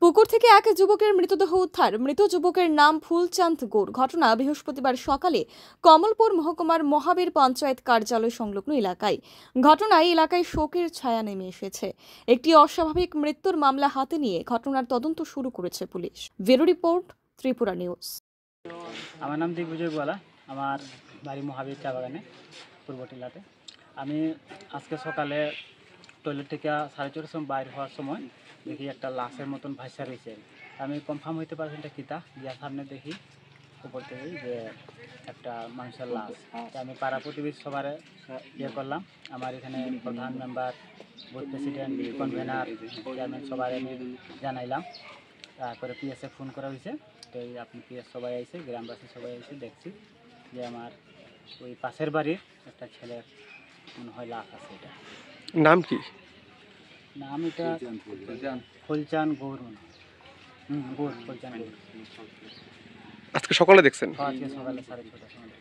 পুকুর থেকে এক যুবকের মৃতদেহ উদ্ধার। মৃত যুবকের নাম ফুলচাঁদ গৌর। ঘটনা বৃহস্পতিবার সকালে কমলপুর মহকুমার মহাবীর পঞ্চায়েত কার্যালয় সংলগ্ন এলাকায়। ঘটনায় এলাকায় শোকের ছায়া নেমে এসেছে। একটি অস্বাভাবিক মৃত্যুর মামলা হাতে নিয়ে ঘটনার তদন্ত শুরু করেছে police. Bureau report, Tripura news. আমার নাম দিগ্বিজয় গোয়ালা। আমার বাড়ি মহাবীর চা বাগানে, পূর্ব টিলাতে। আমি আজকে সকালে টয়লেট থেকে 4:30 সময় বাইর হওয়ার সময় দেখি একটা লাশের মতন ভাসা রয়েছে। আমি কনফার্ম হইতে পারছি এটা কিতা, গিয়া সামনে দেখি উপর থেকেই যে একটা মানুষের লাশ। তো আমি পাড়া প্রতিবেশী সবার ইয়ে করলাম। আমার এখানে প্রধান member, booth president, convener, chairman সবাই আমি জানাইলাম। তারপরে পিএসএ ফোন করা হয়েছে। তো আপনি পিএস সবাই আইসে, গ্রামবাসী সবাই আইসে, দেখছি যে আমার ওই পাশের বাড়ির একটা ছেলের মনে হয় লাশ আছে। এটা নাম কি? নাম এটা ফুলচাঁদ গৌর মনে হয়। গৌর, ফুলচাঁদ গৌর। আজকে সকালে দেখছেন? আজকে সকালে 6:30টার সময়।